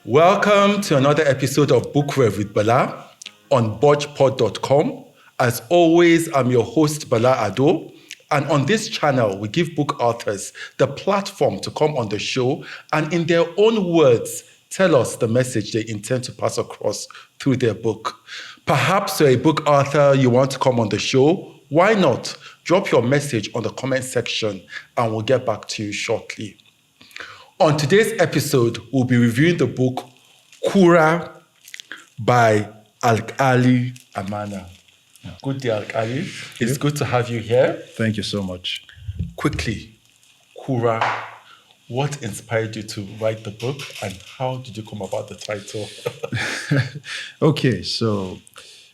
Welcome to another episode of Book Rev with Bala on bodgepod.com. As always, I'm your host, Bala Ado. And on this channel, we give book authors the platform to come on the show and in their own words, tell us the message they intend to pass across through their book. Perhaps you're a book author, you want to come on the show. Why not? Drop your message on the comment section and we'll get back to you shortly. On today's episode, we'll be reviewing the book Kura by Alkali Amana. Good day, Alkali. It's good to have you here. Thank you so much. Quickly, Kura, what inspired you to write the book and how did you come about the title? Okay, so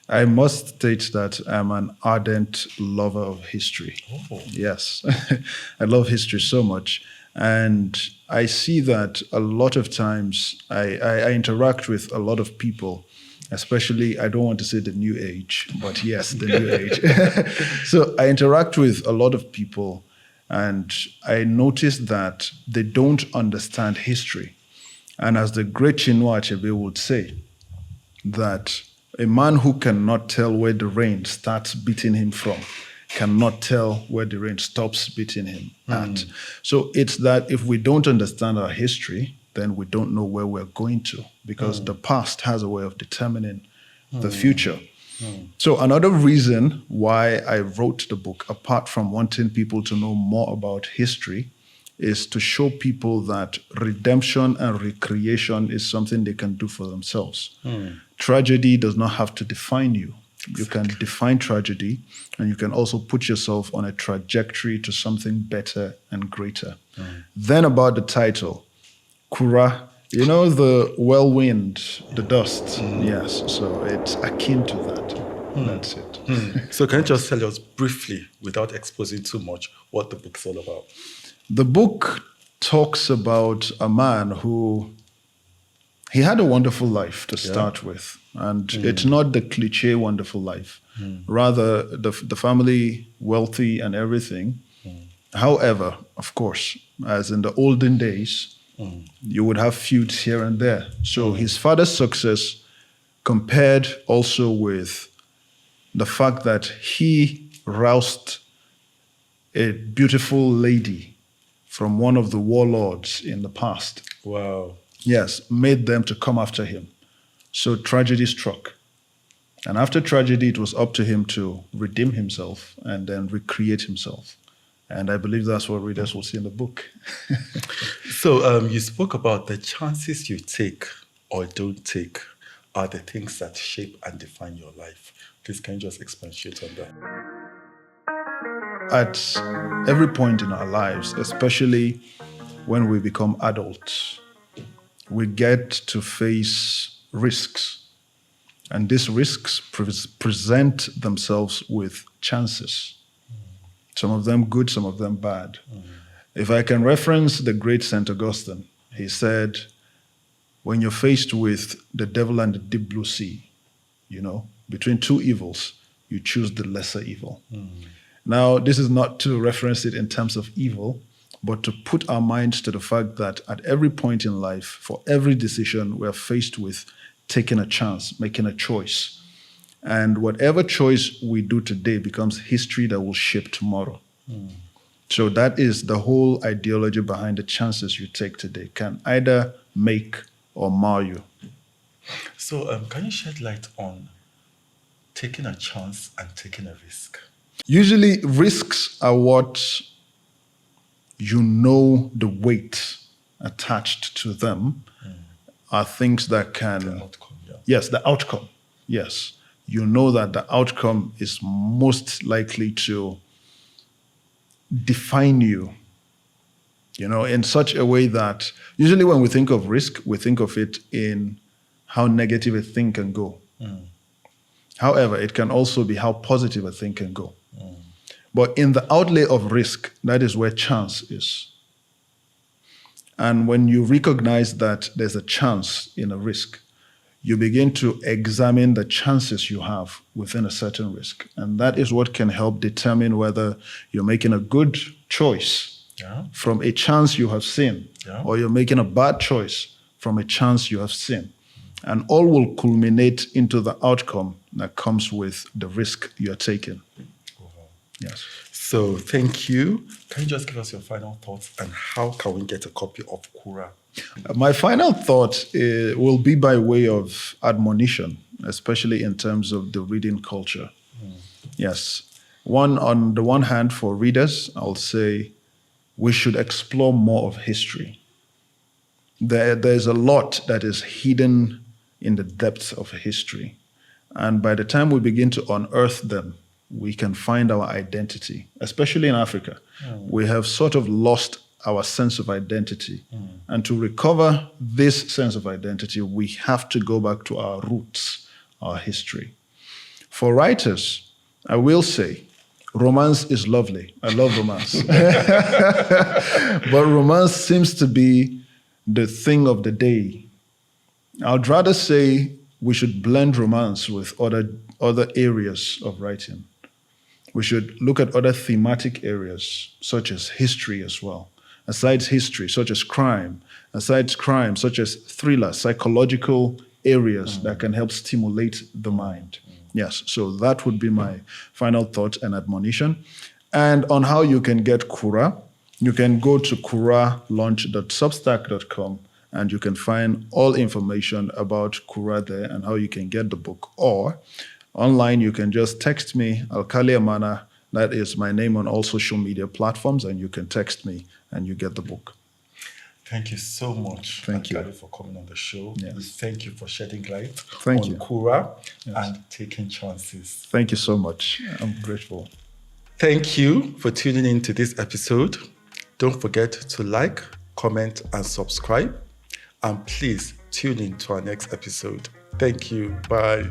I must state that I'm an ardent lover of history. Oh. Yes, I love history so much. And I see that a lot of times I interact with a lot of people, especially, I don't want to say the new age, but yes, the new age. So I interact with a lot of people and I notice that they don't understand history. And as the great Chinua Achebe would say, that a man who cannot tell where the rain starts beating him from cannot tell where the rain stops beating him at. So it's that if we don't understand our history, then we don't know where we're going to, because the past has a way of determining the future. So another reason why I wrote the book, apart from wanting people to know more about history, is to show people that redemption and recreation is something they can do for themselves. Tragedy does not have to define you. You can define tragedy, and you can also put yourself on a trajectory to something better and greater. Then about the title, Kura, you know, the whirlwind, the dust. Yes, so it's akin to that. That's it. So can you just tell us briefly, without exposing too much, what the book's all about? The book talks about a man who, he had a wonderful life to start with. And it's not the cliche wonderful life. Rather, the family wealthy and everything. However, of course, as in the olden days, you would have feuds here and there. So his father's success compared also with the fact that he roused a beautiful lady from one of the warlords in the past. Wow. Yes, made them to come after him. So tragedy struck. And after tragedy, it was up to him to redeem himself and then recreate himself. And I believe that's what readers will see in the book. So you spoke about the chances you take or don't take are the things that shape and define your life. Please, can you just expatiate on that? At every point in our lives, especially when we become adults, we get to face risks. And these risks present themselves with chances. Some of them good, some of them bad. If I can reference the great St. Augustine, he said, when you're faced with the devil and the deep blue sea, you know, between two evils, you choose the lesser evil. Now, this is not to reference it in terms of evil, but to put our minds to the fact that at every point in life, for every decision, we're faced with taking a chance, making a choice. And whatever choice we do today becomes history that will shape tomorrow. So that is the whole ideology behind the chances you take today, can either make or mar you. So can you shed light on taking a chance and taking a risk? Usually risks are what you know the weight attached to them are things that can... The outcome, Yes, the outcome. Yes. You know that the outcome is most likely to define you, you know, in such a way that usually when we think of risk, we think of it in how negative a thing can go. However, it can also be how positive a thing can go. But in the outlay of risk, that is where chance is. And when you recognize that there's a chance in a risk, you begin to examine the chances you have within a certain risk. And that is what can help determine whether you're making a good choice Yeah. from a chance you have seen, Yeah. or you're making a bad choice from a chance you have seen. And all will culminate into the outcome that comes with the risk you're taking. Yes. So thank you. Can you just give us your final thoughts and how can we get a copy of Kura? My final thought will be by way of admonition, especially in terms of the reading culture. Yes. On the one hand, for readers, I'll say we should explore more of history. There's a lot that is hidden in the depths of history. And by the time we begin to unearth them, we can find our identity, especially in Africa. We have sort of lost our sense of identity. And to recover this sense of identity, we have to go back to our roots, our history. For writers, I will say, romance is lovely. I love romance. But romance seems to be the thing of the day. I'd rather say we should blend romance with other areas of writing. We should look at other thematic areas, such as history as well. Aside history, such as crime. Aside crime, such as thriller, psychological areas that can help stimulate the mind. Yes, so that would be my final thought and admonition. And on how you can get Kura, you can go to kuralaunch.substack.com and you can find all information about Kura there and how you can get the book. Or online, you can just text me, Alkali Amana. That is my name on all social media platforms, and you can text me and you get the book. Thank you so much, Thank you for coming on the show. Yes. We thank you for shedding light Thank on you. Kura and taking chances. Thank you so much. I'm grateful. Thank you for tuning in to this episode. Don't forget to like, comment, and subscribe. And please tune in to our next episode. Thank you. Bye.